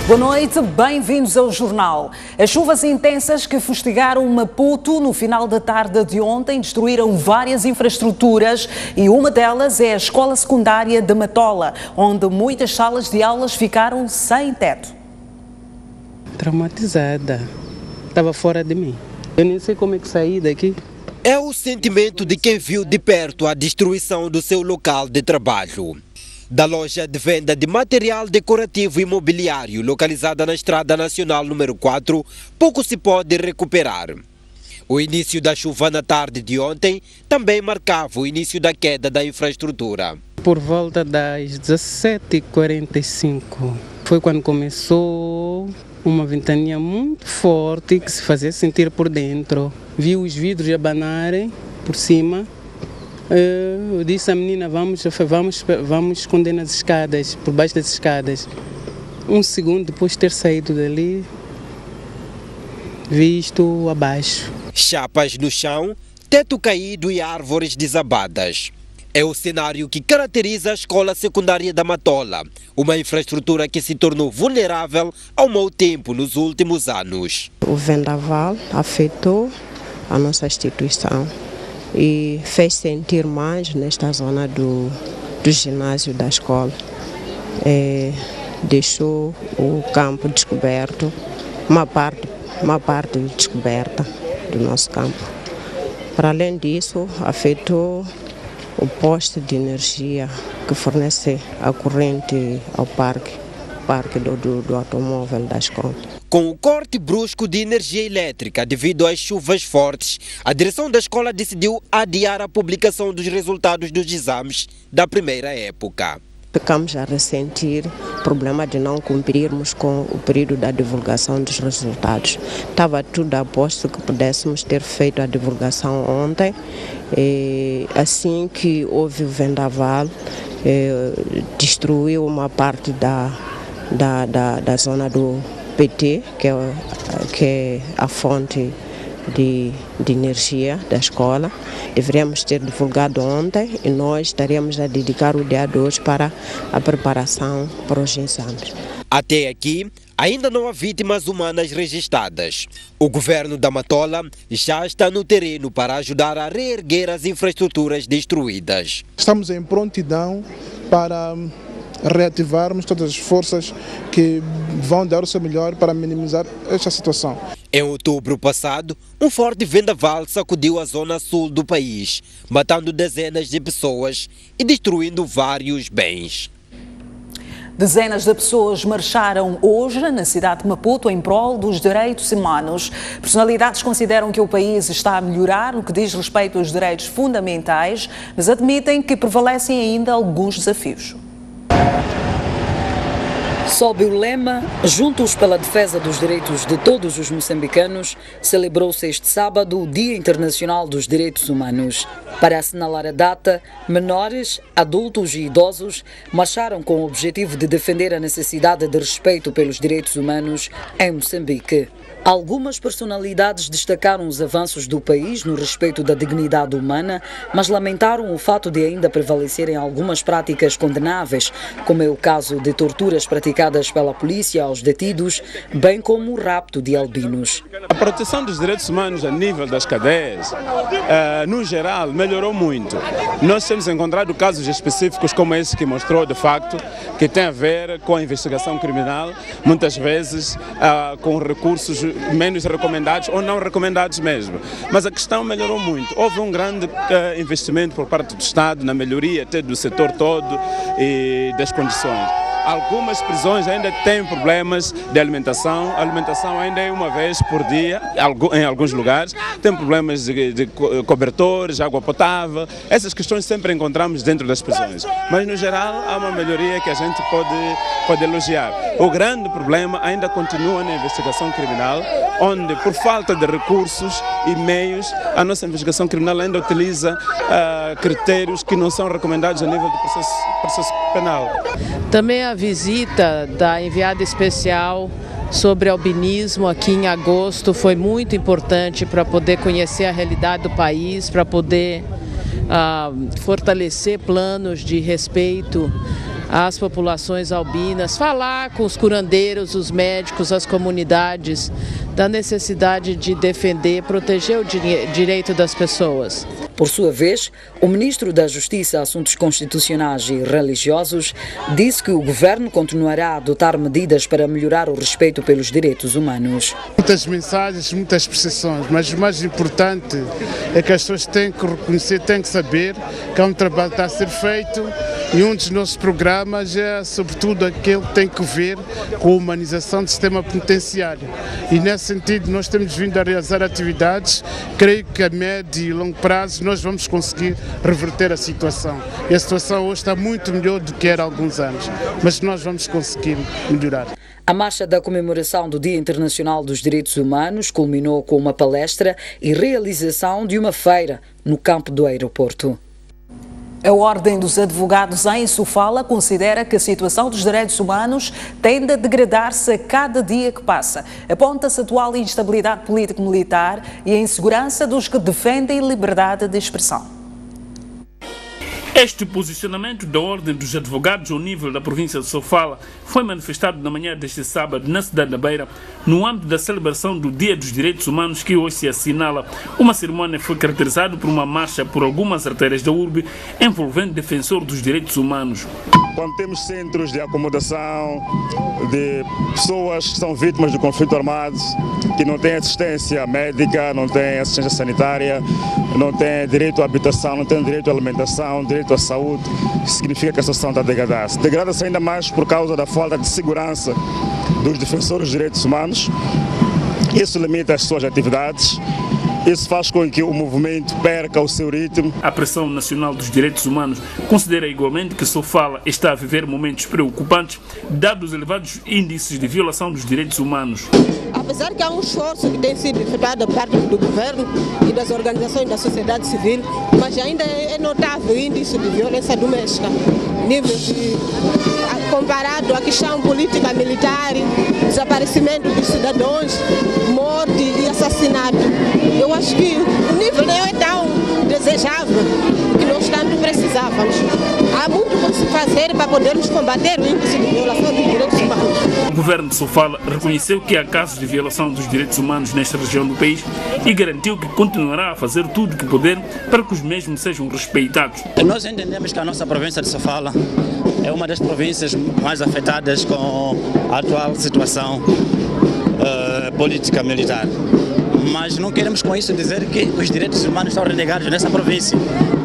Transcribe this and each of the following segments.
Boa noite, bem-vindos ao jornal. As chuvas intensas que fustigaram Maputo no final da tarde de ontem destruíram várias infraestruturas e uma delas é a escola secundária de Matola, onde muitas salas de aulas ficaram sem teto. Traumatizada, estava fora de mim. Eu nem sei como é que saí daqui. É o sentimento de quem viu de perto a destruição do seu local de trabalho. Da loja de venda de material decorativo e imobiliário localizada na Estrada Nacional número 4, pouco se pode recuperar. O início da chuva na tarde de ontem também marcava o início da queda da infraestrutura. Por volta das 17h45 foi quando começou uma ventania muito forte que se fazia sentir por dentro. Vi os vidros abanarem por cima. Eu disse à menina, vamos esconder nas escadas, por baixo das escadas. Um segundo depois de ter saído dali, vi isto abaixo. Chapas no chão, teto caído e árvores desabadas. É o cenário que caracteriza a escola secundária da Matola, uma infraestrutura que se tornou vulnerável ao mau tempo nos últimos anos. O vendaval afetou a nossa instituição e fez sentir mais nesta zona do ginásio da escola. Deixou o campo descoberto, uma parte descoberta do nosso campo. Para além disso, afetou o poste de energia que fornece a corrente ao parque do automóvel da escola. Com o corte brusco de energia elétrica devido às chuvas fortes, a direção da escola decidiu adiar a publicação dos resultados dos exames da primeira época. Ficamos a ressentir o problema de não cumprirmos com o período da divulgação dos resultados. Estava tudo a posto que pudéssemos ter feito a divulgação ontem. Assim que houve o vendaval, destruiu uma parte da zona do PT, que é a fonte de energia da escola. Deveríamos ter divulgado ontem e nós estaríamos a dedicar o dia de hoje para a preparação para os exames. Até aqui, ainda não há vítimas humanas registradas. O governo da Matola já está no terreno para ajudar a reerguer as infraestruturas destruídas. Estamos em prontidão para reativarmos todas as forças que vão dar o seu melhor para minimizar esta situação. Em outubro passado, um forte vendaval sacudiu a zona sul do país, matando dezenas de pessoas e destruindo vários bens. Dezenas de pessoas marcharam hoje na cidade de Maputo em prol dos direitos humanos. Personalidades consideram que o país está a melhorar no que diz respeito aos direitos fundamentais, mas admitem que prevalecem ainda alguns desafios. Sob o lema Juntos pela Defesa dos Direitos de Todos os Moçambicanos, celebrou-se este sábado o Dia Internacional dos Direitos Humanos. Para assinalar a data, menores, adultos e idosos marcharam com o objetivo de defender a necessidade de respeito pelos direitos humanos em Moçambique. Algumas personalidades destacaram os avanços do país no respeito da dignidade humana, mas lamentaram o fato de ainda prevalecerem algumas práticas condenáveis, como é o caso de torturas praticadas pela polícia aos detidos, bem como o rapto de albinos. A proteção dos direitos humanos a nível das cadeias, no geral, melhorou muito. Nós temos encontrado casos específicos como esse que mostrou, de facto, que tem a ver com a investigação criminal, muitas vezes com recursos menos recomendados ou não recomendados mesmo. Mas a questão melhorou muito. Houve um grande investimento por parte do Estado na melhoria até do setor todo e das condições. Algumas prisões ainda têm problemas de alimentação. A alimentação ainda é uma vez por dia, em alguns lugares. Tem problemas de cobertores, água potável. Essas questões sempre encontramos dentro das prisões. Mas, no geral, há uma melhoria que a gente pode elogiar. O grande problema ainda continua na investigação criminal, onde, por falta de recursos e meios, a nossa investigação criminal ainda utiliza critérios que não são recomendados a nível do processo penal. Também a visita da enviada especial sobre albinismo aqui em agosto foi muito importante para poder conhecer a realidade do país, para poder fortalecer planos de respeito às populações albinas, falar com os curandeiros, os médicos, as comunidades, da necessidade de defender, proteger o direito das pessoas. Por sua vez, o ministro da Justiça, Assuntos Constitucionais e Religiosos disse que o governo continuará a adotar medidas para melhorar o respeito pelos direitos humanos. Muitas mensagens, muitas percepções, mas o mais importante é que as pessoas têm que reconhecer, têm que saber que há um trabalho que está a ser feito e um dos nossos programas é, sobretudo, aquele que tem que ver com a humanização do sistema penitenciário. E, nesse sentido, nós temos vindo a realizar atividades, creio que a médio e longo prazo nós vamos conseguir reverter a situação. E a situação hoje está muito melhor do que era há alguns anos, mas nós vamos conseguir melhorar. A marcha da comemoração do Dia Internacional dos Direitos Humanos culminou com uma palestra e realização de uma feira no campo do aeroporto. A Ordem dos Advogados em Sofala considera que a situação dos direitos humanos tende a degradar-se a cada dia que passa. Aponta-se a atual instabilidade político-militar e a insegurança dos que defendem liberdade de expressão. Este posicionamento da Ordem dos Advogados ao nível da província de Sofala foi manifestado na manhã deste sábado na cidade da Beira, no âmbito da celebração do Dia dos Direitos Humanos que hoje se assinala. Uma cerimónia foi caracterizada por uma marcha por algumas artérias da urbe envolvendo defensores dos direitos humanos. Quando temos centros de acomodação de pessoas que são vítimas de conflito armado, que não têm assistência médica, não têm assistência sanitária, não têm direito à habitação, não têm direito à alimentação, direito à saúde, isso significa que a situação está a degradar-se. Degrada-se ainda mais por causa da falta de segurança dos defensores dos direitos humanos. Isso limita as suas atividades. Isso faz com que o movimento perca o seu ritmo. A Pressão Nacional dos Direitos Humanos considera igualmente que Sofala está a viver momentos preocupantes, dados os elevados índices de violação dos direitos humanos. Apesar que há um esforço que tem sido efetuado da parte do governo e das organizações da sociedade civil, mas ainda é notável o índice de violência doméstica, nível comparado à questão política militar, desaparecimento dos cidadãos, morte e assassinato. Eu acho que o nível não é tão desejável que nós tanto precisávamos. Há muito por se fazer para podermos combater o índice de violação dos direitos humanos. O governo de Sofala reconheceu que há casos de violação dos direitos humanos nesta região do país e garantiu que continuará a fazer tudo o que puder para que os mesmos sejam respeitados. Nós entendemos que a nossa província de Sofala é uma das províncias mais afetadas com a atual situação política militar. Mas não queremos com isso dizer que os direitos humanos estão renegados nessa província.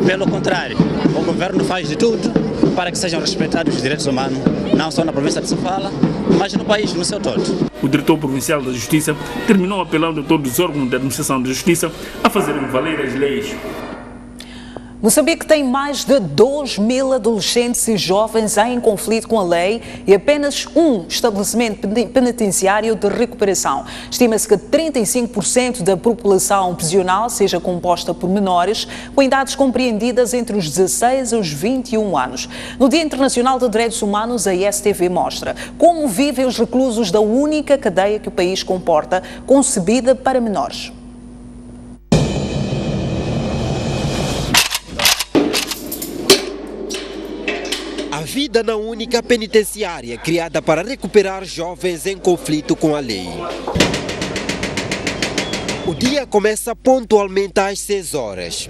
Pelo contrário, o governo faz de tudo para que sejam respeitados os direitos humanos, não só na província de Sofala, mas no país no seu todo. O diretor provincial da Justiça terminou apelando a todos os órgãos da administração da Justiça a fazerem valer as leis. Moçambique tem mais de 2.000 adolescentes e jovens em conflito com a lei e apenas um estabelecimento penitenciário de recuperação. Estima-se que 35% da população prisional seja composta por menores com idades compreendidas entre os 16 e os 21 anos. No Dia Internacional de Direitos Humanos, a ISTV mostra como vivem os reclusos da única cadeia que o país comporta, concebida para menores. A vida na única penitenciária criada para recuperar jovens em conflito com a lei. O dia começa pontualmente às 6 horas,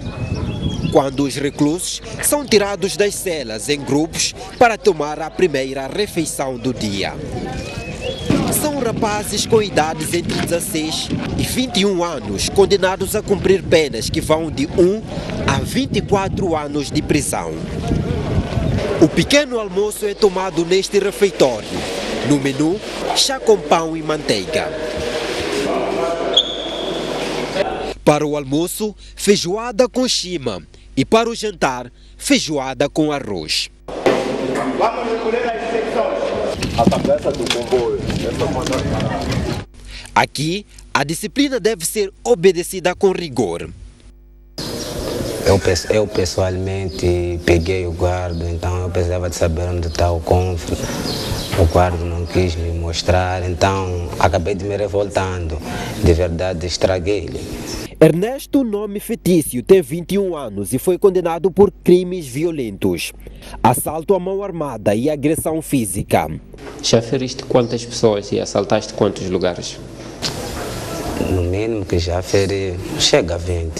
quando os reclusos são tirados das celas em grupos para tomar a primeira refeição do dia. São rapazes com idades entre 16 e 21 anos, condenados a cumprir penas que vão de 1 a 24 anos de prisão. O pequeno almoço é tomado neste refeitório. No menu, chá com pão e manteiga. Para o almoço, feijoada com chima. E para o jantar, feijoada com arroz. Vamos recolher as secções. A cabeça do comboio. Aqui, a disciplina deve ser obedecida com rigor. Eu pessoalmente peguei o guarda, então eu precisava de saber onde está o cofre. O guarda não quis me mostrar, então acabei de me revoltando. De verdade, estraguei-lhe. Ernesto, nome fictício, tem 21 anos e foi condenado por crimes violentos, assalto à mão armada e agressão física. Já feriste quantas pessoas e assaltaste quantos lugares? No mínimo que já feri, chega a 20.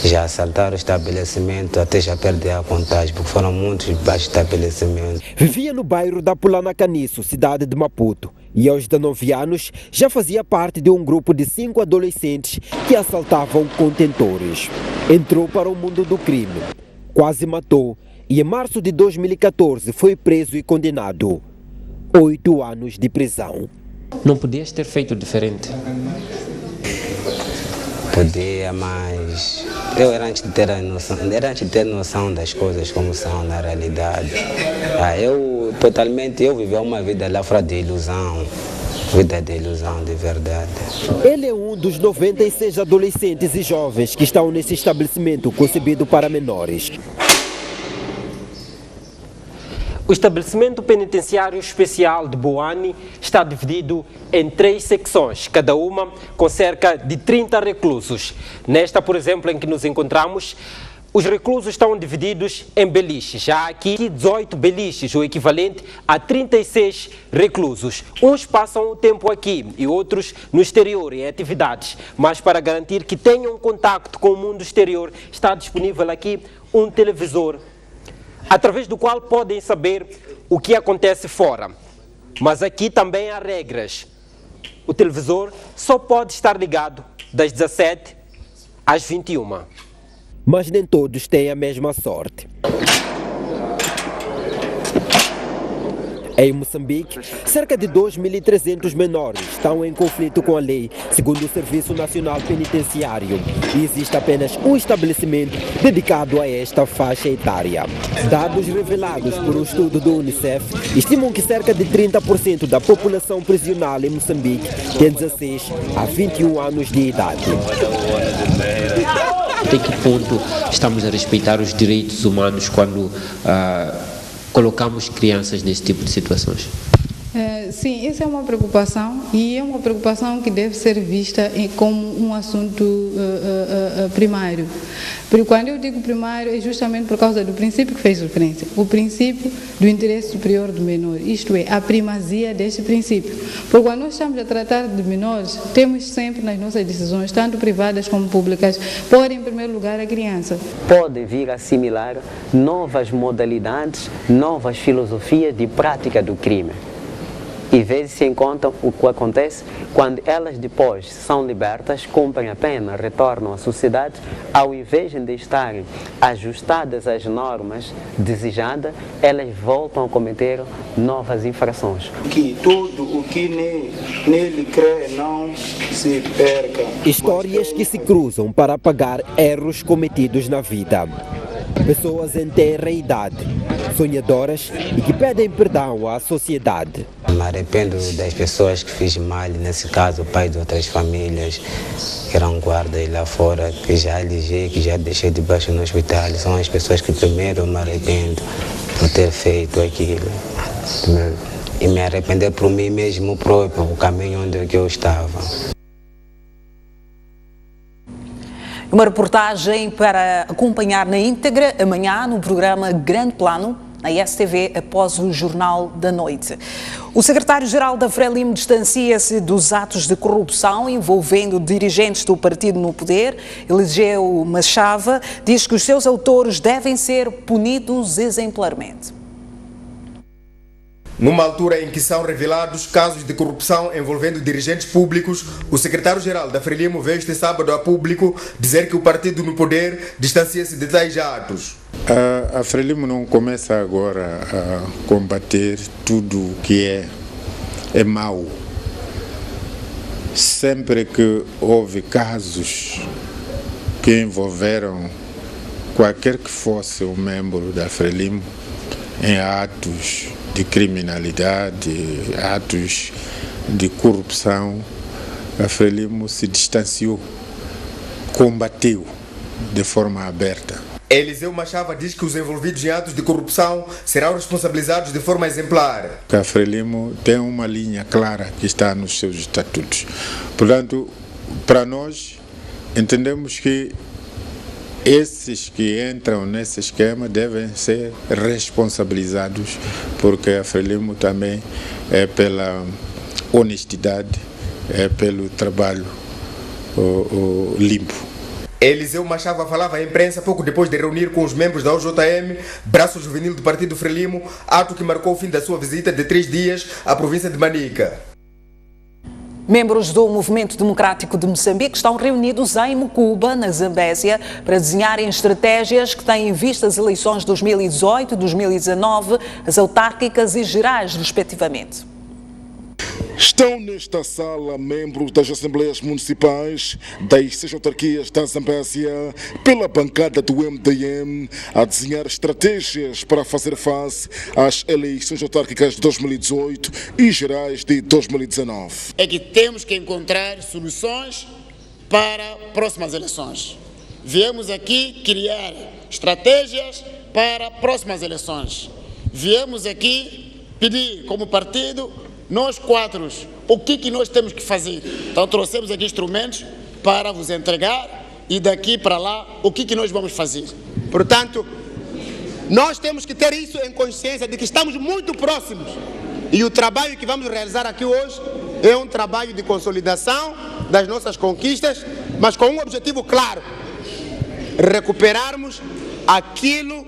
Já assaltaram o estabelecimento, até já perdi a contagem, porque foram muitos baixos estabelecimentos. Vivia no bairro da Pulana Caniço, cidade de Maputo, e aos 19 anos já fazia parte de um grupo de 5 adolescentes que assaltavam contentores. Entrou para o mundo do crime, quase matou e em março de 2014 foi preso e condenado. 8 anos de prisão. Não podias ter feito diferente? Podia, mas eu era antes de ter noção das coisas como são na realidade. Eu vivi uma vida lá fora de ilusão, vida de ilusão de verdade. Ele é um dos 96 adolescentes e jovens que estão nesse estabelecimento concebido para menores. O estabelecimento penitenciário especial de Boane está dividido em 3 secções, cada uma com cerca de 30 reclusos. Nesta, por exemplo, em que nos encontramos, os reclusos estão divididos em beliches. Já há aqui 18 beliches, o equivalente a 36 reclusos. Uns passam o tempo aqui e outros no exterior, em atividades. Mas para garantir que tenham contato com o mundo exterior, está disponível aqui um televisor, através do qual podem saber o que acontece fora. Mas aqui também há regras. O televisor só pode estar ligado das 17 às 21. Mas nem todos têm a mesma sorte. Em Moçambique, cerca de 2.300 menores estão em conflito com a lei, segundo o Serviço Nacional Penitenciário, e existe apenas um estabelecimento dedicado a esta faixa etária. Dados revelados por um estudo do Unicef estimam que cerca de 30% da população prisional em Moçambique tem 16 a 21 anos de idade. Até que ponto estamos a respeitar os direitos humanos quando colocamos crianças nesse tipo de situações? Sim, isso é uma preocupação e é uma preocupação que deve ser vista como um assunto primário. Porque quando eu digo primário é justamente por causa do princípio que fez referência, o princípio do interesse superior do menor, isto é, a primazia deste princípio. Porque quando nós estamos a tratar de menores, temos sempre nas nossas decisões, tanto privadas como públicas, pôr em primeiro lugar a criança. Pode vir a assimilar novas modalidades, novas filosofias de prática do crime. E vezes se encontram o que acontece quando elas depois são libertas, cumprem a pena, retornam à sociedade, ao invés de estarem ajustadas às normas desejadas, elas voltam a cometer novas infrações. Que tudo o que nele crê não se perca. Histórias que se cruzam para apagar erros cometidos na vida. Pessoas em tenra idade, sonhadoras e que pedem perdão à sociedade. Me arrependo das pessoas que fiz mal, nesse caso, pai de outras famílias, que eram guardas lá fora, que já elegei, que já deixei debaixo no hospital. São as pessoas que primeiro me arrependo por ter feito aquilo. E me arrepender por mim mesmo próprio, o caminho onde eu estava. Uma reportagem para acompanhar na íntegra amanhã no programa Grande Plano, na STV, após o Jornal da Noite. O secretário-geral da Frelimo distancia-se dos atos de corrupção envolvendo dirigentes do partido no poder. Eliseu Machava diz que os seus autores devem ser punidos exemplarmente. Numa altura em que são revelados casos de corrupção envolvendo dirigentes públicos, o secretário-geral da Frelimo veio este sábado a público dizer que o partido no poder distancia-se de tais atos. A Frelimo não começa agora a combater tudo o que é mau. Sempre que houve casos que envolveram qualquer que fosse um membro da Frelimo em atos de criminalidade, atos de corrupção, a Frelimo se distanciou, combateu de forma aberta. Eliseu Machava diz que os envolvidos em atos de corrupção serão responsabilizados de forma exemplar. A Frelimo tem uma linha clara que está nos seus estatutos. Portanto, para nós, entendemos que esses que entram nesse esquema devem ser responsabilizados, porque a Frelimo também é pela honestidade, é pelo trabalho limpo. Eliseu Machava falava à imprensa pouco depois de reunir com os membros da OJM, braço juvenil do Partido Frelimo, ato que marcou o fim da sua visita de 3 dias à província de Manica. Membros do Movimento Democrático de Moçambique estão reunidos em Mucuba, na Zambésia, para desenharem estratégias que têm em vista as eleições de 2018 e 2019, as autárquicas e gerais, respectivamente. Estão nesta sala membros das Assembleias Municipais das 6 autarquias da Zambésia, pela bancada do MDM, a desenhar estratégias para fazer face às eleições autárquicas de 2018 e gerais de 2019. É que temos que encontrar soluções para próximas eleições. Viemos aqui criar estratégias para próximas eleições. Viemos aqui pedir como partido, nós quatro, o que nós temos que fazer? Então trouxemos aqui instrumentos para vos entregar e daqui para lá, o que nós vamos fazer? Portanto, nós temos que ter isso em consciência de que estamos muito próximos. E o trabalho que vamos realizar aqui hoje é um trabalho de consolidação das nossas conquistas, mas com um objetivo claro: recuperarmos aquilo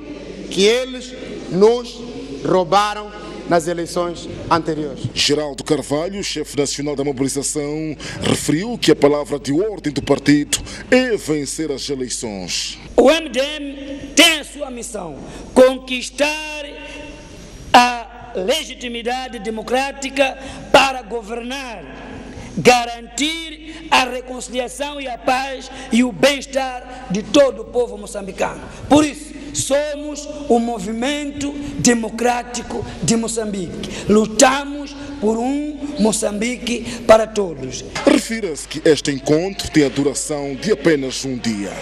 que eles nos roubaram nas eleições anteriores. Geraldo Carvalho, chefe nacional da mobilização, referiu que a palavra de ordem do partido é vencer as eleições. O MDM tem a sua missão: conquistar a legitimidade democrática para governar, garantir a reconciliação e a paz e o bem-estar de todo o povo moçambicano. Por isso, somos o Movimento Democrático de Moçambique. Lutamos por um Moçambique para todos. Refira-se que este encontro tem a duração de apenas um dia.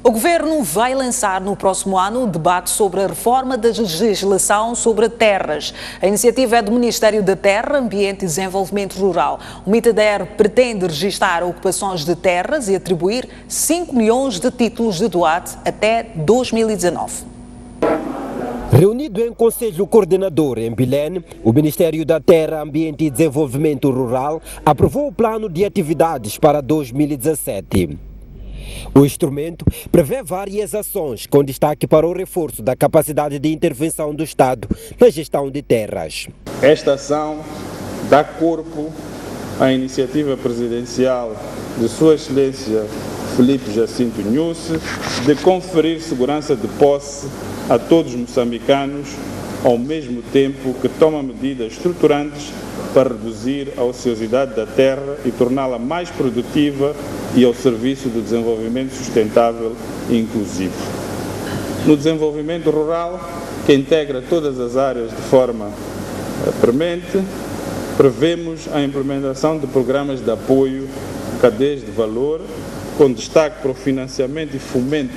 O Governo vai lançar no próximo ano um debate sobre a reforma da legislação sobre terras. A iniciativa é do Ministério da Terra, Ambiente e Desenvolvimento Rural. O MITADER pretende registar ocupações de terras e atribuir 5 milhões de títulos de doate até 2019. Reunido em Conselho Coordenador em Belém, o Ministério da Terra, Ambiente e Desenvolvimento Rural aprovou o plano de atividades para 2017. O instrumento prevê várias ações, com destaque para o reforço da capacidade de intervenção do Estado na gestão de terras. Esta ação dá corpo à iniciativa presidencial de Sua Excelência Filipe Jacinto Nyusi de conferir segurança de posse a todos os moçambicanos, ao mesmo tempo que toma medidas estruturantes para reduzir a ociosidade da terra e torná-la mais produtiva e ao serviço do desenvolvimento sustentável e inclusivo. No desenvolvimento rural, que integra todas as áreas de forma premente, prevemos a implementação de programas de apoio, cadeias de valor, com destaque para o financiamento e fomento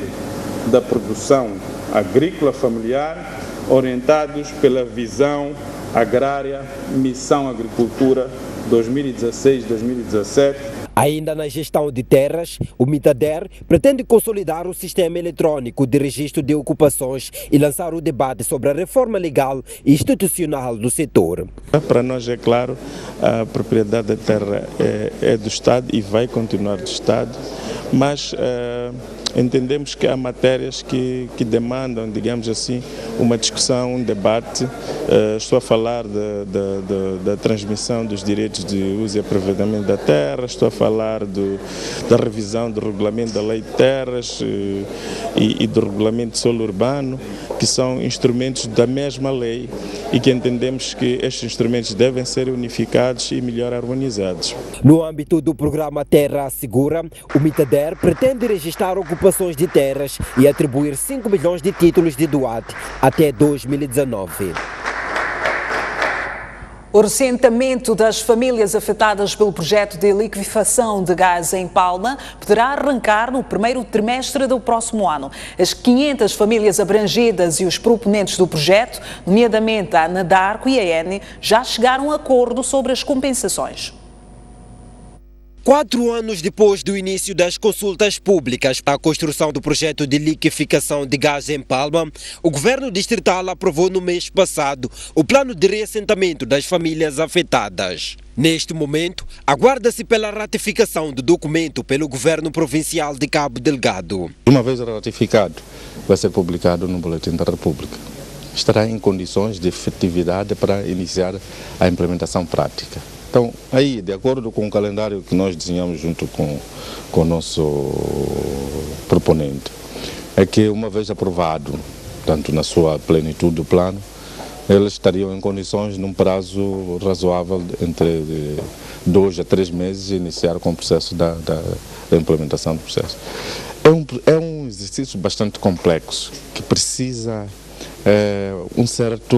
da produção agrícola familiar, orientados pela visão agrária Missão Agricultura 2016-2017. Ainda na gestão de terras, o MITADER pretende consolidar o sistema eletrônico de registro de ocupações e lançar o debate sobre a reforma legal e institucional do setor. Para nós, é claro, a propriedade da terra é do Estado e vai continuar do Estado, mas entendemos que há matérias que demandam, digamos assim, uma discussão, um debate. Estou a falar da transmissão dos direitos de uso e aproveitamento da terra, estou a falar da revisão do regulamento da lei de terras e do regulamento de solo urbano, que são instrumentos da mesma lei e que entendemos que estes instrumentos devem ser unificados e melhor harmonizados. No âmbito do programa Terra Segura, o MITADER pretende registrar ocupações de terras e atribuir 5 milhões de títulos de doate até 2019. O recenteamento das famílias afetadas pelo projeto de liquefação de gás em Palma poderá arrancar no primeiro trimestre do próximo ano. As 500 famílias abrangidas e os proponentes do projeto, nomeadamente a Anadarko e a Eni, já chegaram a acordo sobre as compensações. 4 anos depois do início das consultas públicas para a construção do projeto de liquefação de gás em Palma, o governo distrital aprovou no mês passado o plano de reassentamento das famílias afetadas. Neste momento, aguarda-se pela ratificação do documento pelo governo provincial de Cabo Delgado. Uma vez ratificado, vai ser publicado no Boletim da República. Estará em condições de efetividade para iniciar a implementação prática. Então, aí, de acordo com o calendário que nós desenhamos junto com o nosso proponente, é que uma vez aprovado, tanto na sua plenitude do plano, eles estariam em condições, num prazo razoável, entre 2 a 3 meses, de iniciar com o processo da implementação do processo. É um exercício bastante complexo, que precisa um certo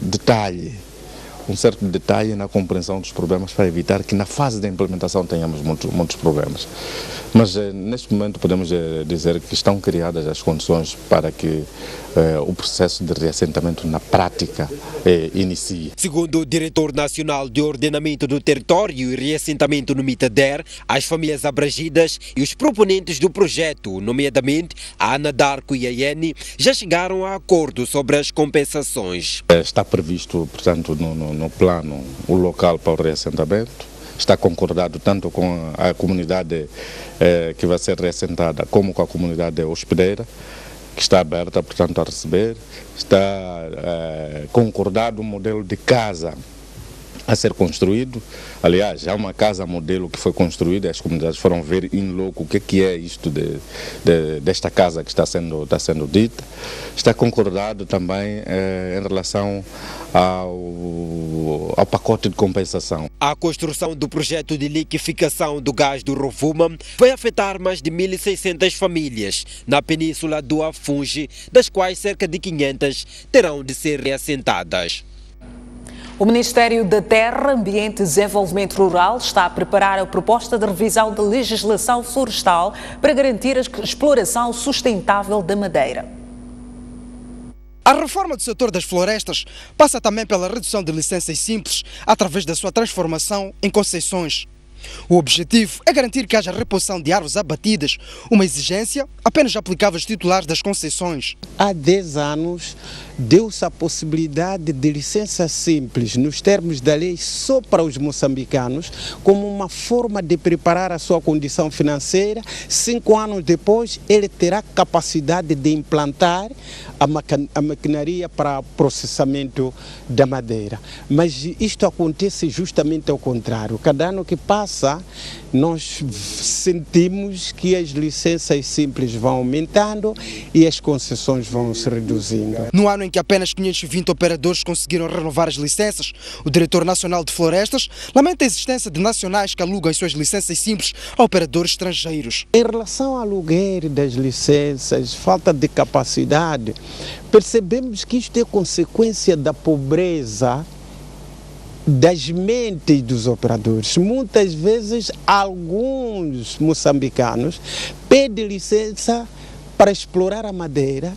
detalhe na compreensão dos problemas para evitar que na fase da implementação tenhamos muitos problemas. Mas neste momento podemos dizer que estão criadas as condições para que o processo de reassentamento na prática inicie. Segundo o diretor nacional de ordenamento do território e reassentamento no Mitader, as famílias abrangidas e os proponentes do projeto, nomeadamente a Anadarko e a Eni, já chegaram a acordo sobre as compensações. Está previsto, portanto, no plano o local para o reassentamento. Está concordado tanto com a comunidade que vai ser reassentada como com a comunidade hospedeira, que está aberta, portanto, a receber. Está concordado o modelo de casa a ser construído. Aliás, há uma casa modelo que foi construída, as comunidades foram ver in loco o que é isto desta casa que está sendo dita. Está concordado também em relação ao pacote de compensação. A construção do projeto de liquefação do gás do Rovuma vai afetar mais de 1.600 famílias na península do Afungi, das quais cerca de 500 terão de ser reassentadas. O Ministério da Terra, Ambiente e Desenvolvimento Rural está a preparar a proposta de revisão da legislação florestal para garantir a exploração sustentável da madeira. A reforma do setor das florestas passa também pela redução de licenças simples através da sua transformação em concessões. O objetivo é garantir que haja reposição de árvores abatidas, uma exigência apenas aplicável aos titulares das concessões. Há 10 anos deu-se a possibilidade de licença simples, nos termos da lei, só para os moçambicanos, como uma forma de preparar a sua condição financeira. 5 anos depois, ele terá capacidade de implantar a maquinaria para processamento da madeira. Mas isto acontece justamente ao contrário. Cada ano que passa, nós sentimos que as licenças simples vão aumentando e as concessões vão se reduzindo. No ano em que apenas 520 operadores conseguiram renovar as licenças, o Diretor Nacional de Florestas lamenta a existência de nacionais que alugam as suas licenças simples a operadores estrangeiros. Em relação ao aluguer das licenças, falta de capacidade, percebemos que isto é consequência da pobreza das mentes dos operadores. Muitas vezes, alguns moçambicanos pedem licença para explorar a madeira,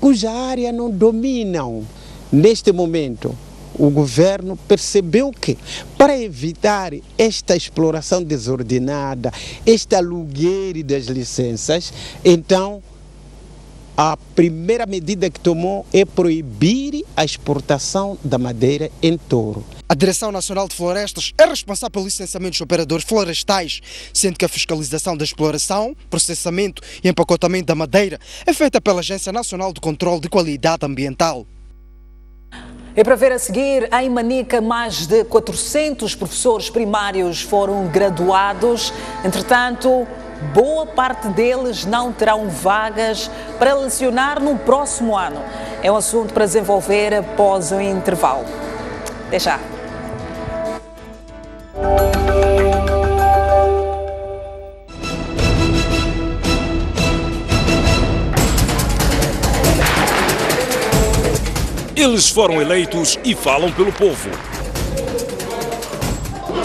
cuja área não dominam. Neste momento, o governo percebeu que, para evitar esta exploração desordenada, este aluguer das licenças, então, a primeira medida que tomou é proibir a exportação da madeira em touro. A Direção Nacional de Florestas é responsável pelo licenciamento dos operadores florestais, sendo que a fiscalização da exploração, processamento e empacotamento da madeira é feita pela Agência Nacional de Controlo de Qualidade Ambiental. E para ver a seguir, em Manica, mais de 400 professores primários foram graduados. Entretanto, boa parte deles não terão vagas para lecionar no próximo ano. É um assunto para desenvolver após o intervalo. Até já. Eles foram eleitos e falam pelo povo.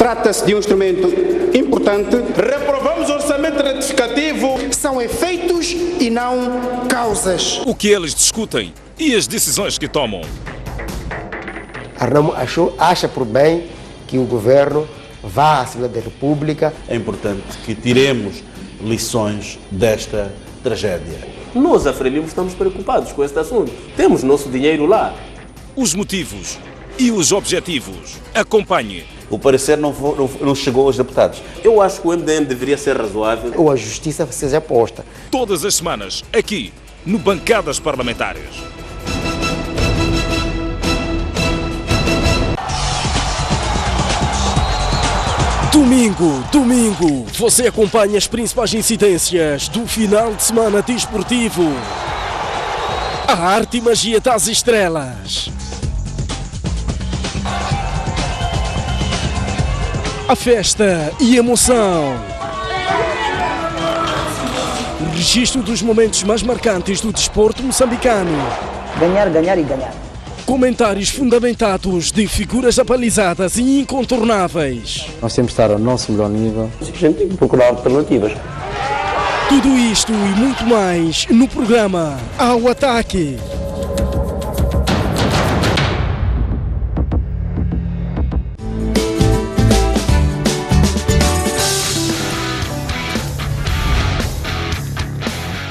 Trata-se de um instrumento importante. Reprovamos o orçamento retificativo. São efeitos e não causas. O que eles discutem e as decisões que tomam. A Renamo acha por bem que o governo vá à Assembleia da República. É importante que tiremos lições desta tragédia. Nós, a Frelimo, estamos preocupados com este assunto. Temos nosso dinheiro lá. Os motivos e os objetivos. Acompanhe. O parecer não chegou aos deputados. Eu acho que o MDM deveria ser razoável. Ou a justiça seja posta. Todas as semanas, aqui, no Bancadas Parlamentares. Domingo, você acompanha as principais incidências do final de semana desportivo. A arte e magia das estrelas. A festa e emoção. O registro dos momentos mais marcantes do desporto moçambicano. Ganhar e ganhar. Comentários fundamentados de figuras abalizadas e incontornáveis. Nós temos de estar ao nosso melhor nível. A gente tem que procurar alternativas. Tudo isto e muito mais no programa Ao Ataque.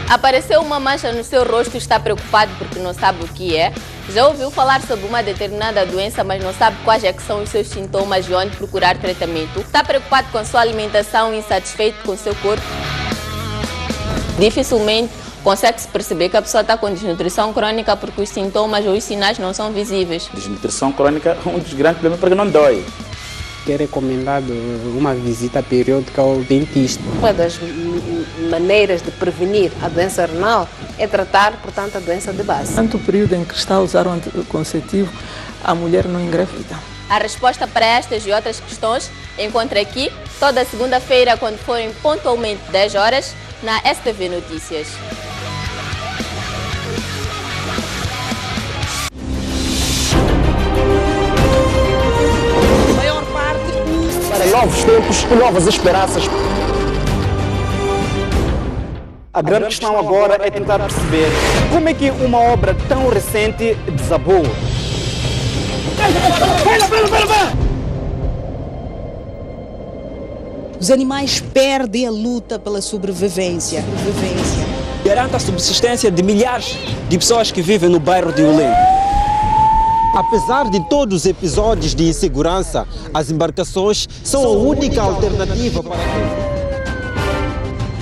Apareceu uma mancha no seu rosto e está preocupado porque não sabe o que é. Já ouviu falar sobre uma determinada doença, mas não sabe quais é que são os seus sintomas e onde procurar tratamento. Está preocupado com a sua alimentação e insatisfeito com o seu corpo. Dificilmente consegue-se perceber que a pessoa está com desnutrição crônica porque os sintomas ou os sinais não são visíveis. Desnutrição crônica é um dos grandes problemas porque não dói. É recomendado uma visita periódica ao dentista. Uma das maneiras de prevenir a doença renal é tratar, portanto, a doença de base. Durante o período em que está a usar o anticonceptivo, a mulher não engravida. A resposta para estas e outras questões encontra aqui toda segunda-feira, quando forem pontualmente 10 horas, na STV Notícias. Para novos tempos e novas esperanças. A grande questão agora é tentar perceber como é que uma obra tão recente desabou. Os animais perdem a luta pela sobrevivência. Garanta a subsistência de milhares de pessoas que vivem no bairro de Ulém. Apesar de todos os episódios de insegurança, as embarcações são a única alternativa para...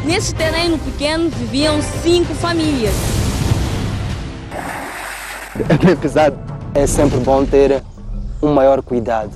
Nesse terreno pequeno viviam 5 famílias. Apesar, é sempre bom ter um maior cuidado.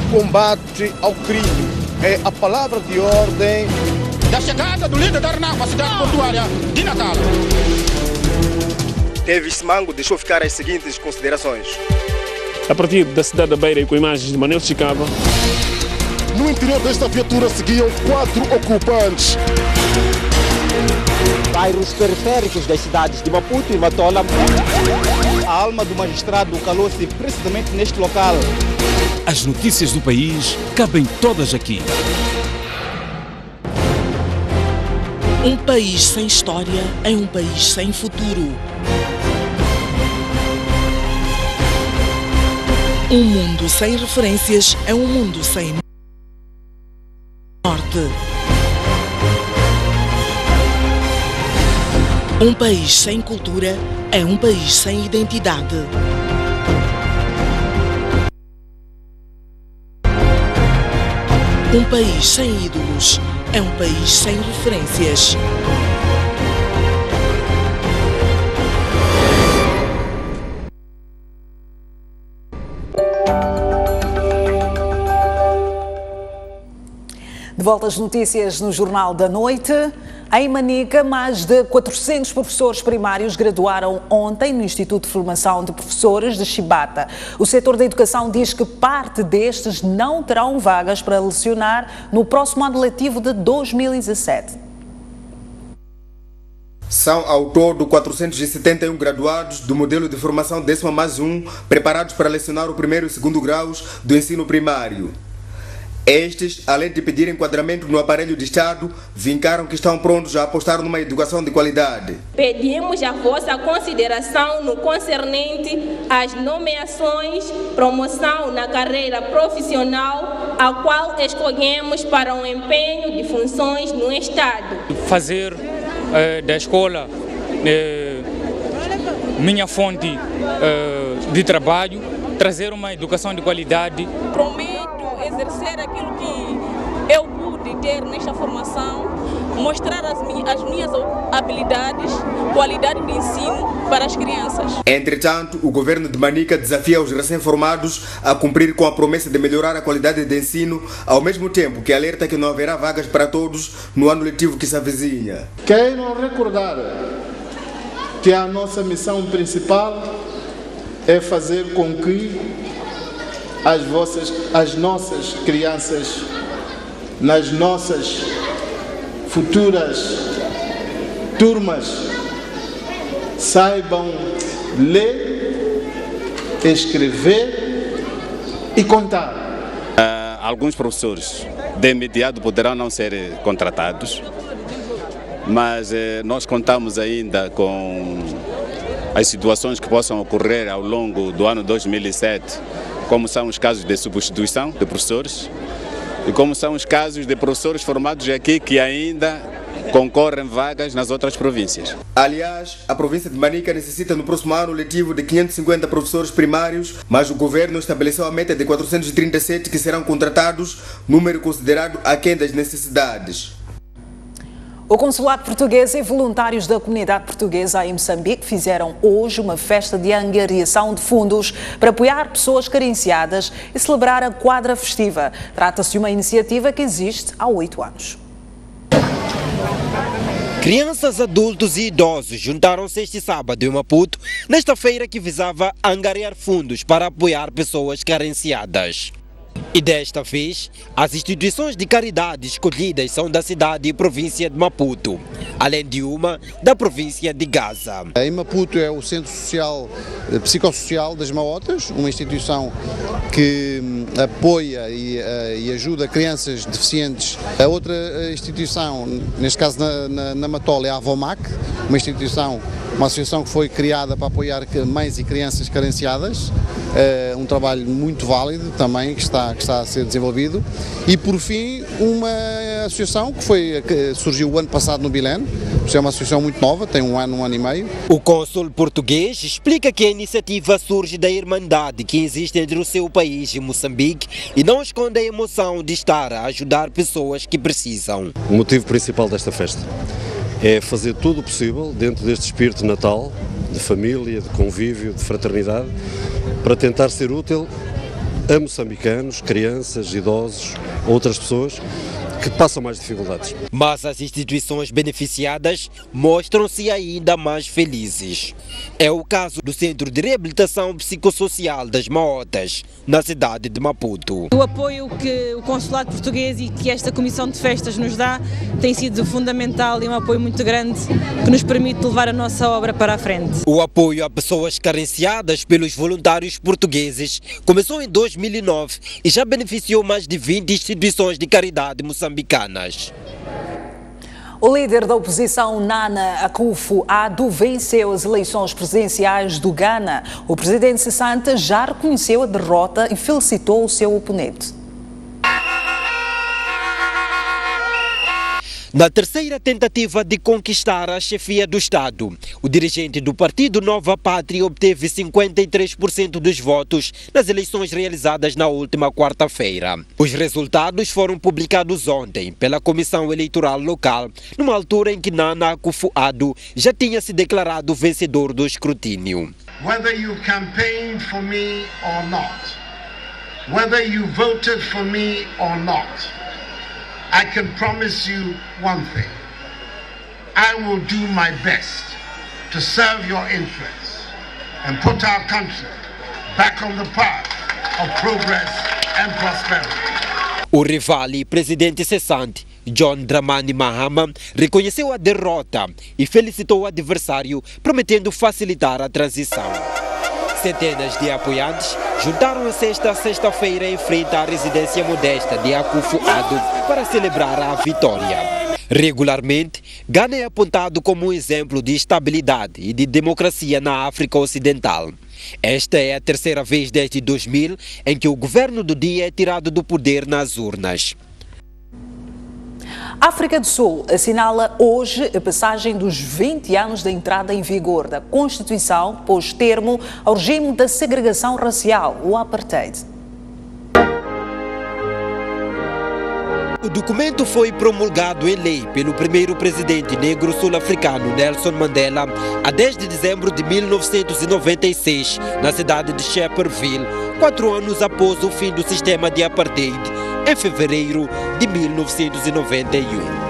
Combate ao crime é a palavra de ordem da chegada do líder da RENAM à cidade portuária de Natal. Davis Mango deixou ficar as seguintes considerações. A partir da cidade da Beira e com imagens de Manel Chicava. No interior desta viatura seguiam 4 ocupantes. Bairros periféricos das cidades de Maputo e Matola. A alma do magistrado calou-se precisamente neste local. As notícias do país cabem todas aqui. Um país sem história é um país sem futuro. Um mundo sem referências é um mundo sem norte. Um país sem cultura é um país sem identidade. Um país sem ídolos é um país sem referências. De volta às notícias no Jornal da Noite. Em Manica, mais de 400 professores primários graduaram ontem no Instituto de Formação de Professores de Chibata. O setor da educação diz que parte destes não terão vagas para lecionar no próximo ano letivo de 2017. São ao todo 471 graduados do modelo de formação 10+1 preparados para lecionar o primeiro e segundo graus do ensino primário. Estes, além de pedir enquadramento no aparelho de Estado, vincaram que estão prontos a apostar numa educação de qualidade. Pedimos a vossa consideração no concernente às nomeações, promoção na carreira profissional, a qual escolhemos para o empenho de funções no Estado. Fazer da escola minha fonte de trabalho, trazer uma educação de qualidade. Prometo exercer aquilo que eu pude ter nesta formação, mostrar as minhas habilidades, qualidade de ensino para as crianças. Entretanto, o governo de Manica desafia os recém-formados a cumprir com a promessa de melhorar a qualidade de ensino, ao mesmo tempo que alerta que não haverá vagas para todos no ano letivo que se avizinha. Quero recordar que a nossa missão principal é fazer com que as nossas crianças, nas nossas futuras turmas, saibam ler, escrever e contar. Alguns professores de imediato poderão não ser contratados, mas nós contamos ainda com as situações que possam ocorrer ao longo do ano 2007, como são os casos de substituição de professores e como são os casos de professores formados aqui que ainda concorrem vagas nas outras províncias. Aliás, a província de Manica necessita no próximo ano letivo de 550 professores primários, mas o governo estabeleceu a meta de 437 que serão contratados, número considerado aquém das necessidades. O Consulado Português e voluntários da comunidade portuguesa em Moçambique fizeram hoje uma festa de angariação de fundos para apoiar pessoas carenciadas e celebrar a quadra festiva. Trata-se de uma iniciativa que existe há 8 anos. Crianças, adultos e idosos juntaram-se este sábado em Maputo, nesta feira que visava angariar fundos para apoiar pessoas carenciadas. E desta vez, as instituições de caridade escolhidas são da cidade e província de Maputo, além de uma da província de Gaza. Em Maputo é o Centro Social, Psicossocial das Maotas, uma instituição que apoia e ajuda crianças deficientes. A outra instituição, neste caso na Matola, é a Avomac, uma associação que foi criada para apoiar mães e crianças carenciadas. Um trabalho muito válido também que está a ser desenvolvido. E por fim, uma associação que surgiu o ano passado no Bilene, é uma associação muito nova, tem um ano e meio. O cônsul português explica que a iniciativa surge da irmandade que existe entre o seu país e Moçambique e não esconde a emoção de estar a ajudar pessoas que precisam. O motivo principal desta festa é fazer tudo o possível dentro deste espírito natal, de família, de convívio, de fraternidade, para tentar ser útil a moçambicanos, crianças, idosos, outras pessoas que passam mais dificuldades. Mas as instituições beneficiadas mostram-se ainda mais felizes. É o caso do Centro de Reabilitação Psicossocial das Maotas, na cidade de Maputo. O apoio que o Consulado Português e que esta Comissão de Festas nos dá tem sido fundamental e um apoio muito grande que nos permite levar a nossa obra para a frente. O apoio a pessoas carenciadas pelos voluntários portugueses começou em 2009 e já beneficiou mais de 20 instituições de caridade moçambicanas. O líder da oposição, Nana Akufo-Addo, venceu as eleições presidenciais do Ghana. O presidente cessante já reconheceu a derrota e felicitou o seu oponente. Na terceira tentativa de conquistar a chefia do Estado, o dirigente do partido Nova Pátria obteve 53% dos votos nas eleições realizadas na última quarta-feira. Os resultados foram publicados ontem pela Comissão Eleitoral Local, numa altura em que Nana Akufo-Addo já tinha se declarado vencedor do escrutínio. Whether you campaigned for me or not, whether you voted for me or not, I can promise you one thing. I will do my best to serve your interests and put our country back on the path of progress and prosperity. O rival e presidente cessante, John Dramani Mahama, reconheceu a derrota e felicitou o adversário, prometendo facilitar a transição. Centenas de apoiantes juntaram-se esta sexta-feira em frente à residência modesta de Akufo-Addo para celebrar a vitória. Regularmente, Ghana é apontado como um exemplo de estabilidade e de democracia na África Ocidental. Esta é a terceira vez desde 2000 em que o governo do dia é tirado do poder nas urnas. A África do Sul assinala hoje a passagem dos 20 anos da entrada em vigor da Constituição, pôs termo ao regime da segregação racial, o apartheid. O documento foi promulgado em lei pelo primeiro presidente negro sul-africano Nelson Mandela a 10 de dezembro de 1996, na cidade de Shepherdville, 4 anos após o fim do sistema de apartheid, em fevereiro de 1991.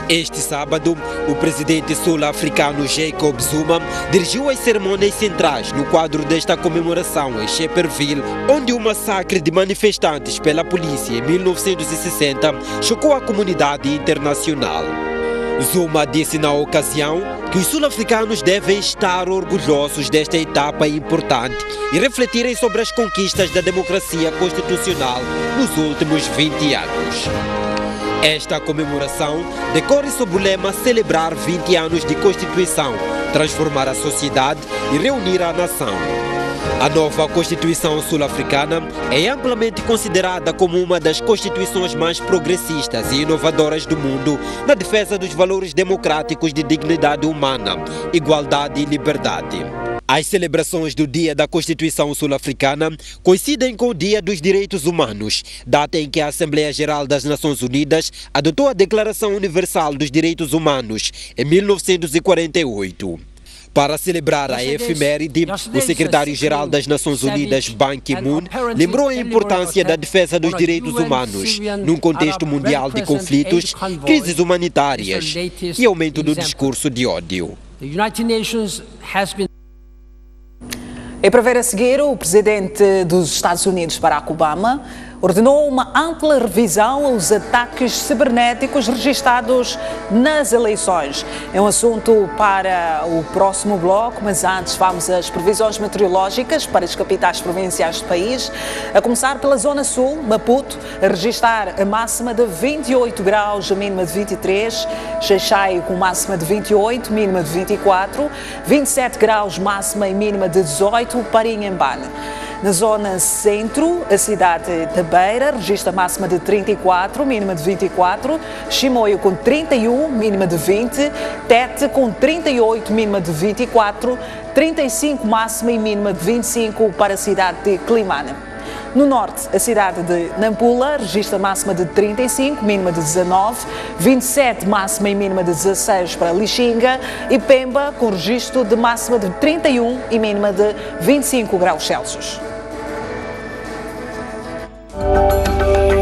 Este sábado, o presidente sul-africano Jacob Zuma dirigiu as cerimônias centrais no quadro desta comemoração em Shepherdville, onde o massacre de manifestantes pela polícia em 1960 chocou a comunidade internacional. Zuma disse na ocasião que os sul-africanos devem estar orgulhosos desta etapa importante e refletirem sobre as conquistas da democracia constitucional nos últimos 20 anos. Esta comemoração decorre sob o lema Celebrar 20 anos de Constituição, transformar a sociedade e reunir a nação. A nova Constituição sul-africana é amplamente considerada como uma das constituições mais progressistas e inovadoras do mundo na defesa dos valores democráticos de dignidade humana, igualdade e liberdade. As celebrações do Dia da Constituição Sul-Africana coincidem com o Dia dos Direitos Humanos, data em que a Assembleia Geral das Nações Unidas adotou a Declaração Universal dos Direitos Humanos em 1948. Para celebrar a efeméride, o secretário-geral das Nações Unidas, Ban Ki-moon, lembrou a importância da defesa dos direitos humanos num contexto mundial de conflitos, crises humanitárias e aumento do discurso de ódio. E para ver a seguir, o presidente dos Estados Unidos, Barack Obama, ordenou uma ampla revisão aos ataques cibernéticos registrados nas eleições. É um assunto para o próximo bloco, mas antes vamos às previsões meteorológicas para as capitais provinciais do país, a começar pela Zona Sul, Maputo, a registrar a máxima de 28 graus, a mínima de 23, Xai-Xai com máxima de 28, mínima de 24, 27 graus, máxima e mínima de 18, Parinhambane. Na zona centro, a cidade de Beira registra máxima de 34, mínima de 24, Chimoio com 31, mínima de 20, Tete com 38, mínima de 24, 35 máxima e mínima de 25 para a cidade de Climane. No norte, a cidade de Nampula registra máxima de 35, mínima de 19, 27 máxima e mínima de 16 para Lixinga e Pemba com registro de máxima de 31 e mínima de 25 graus Celsius.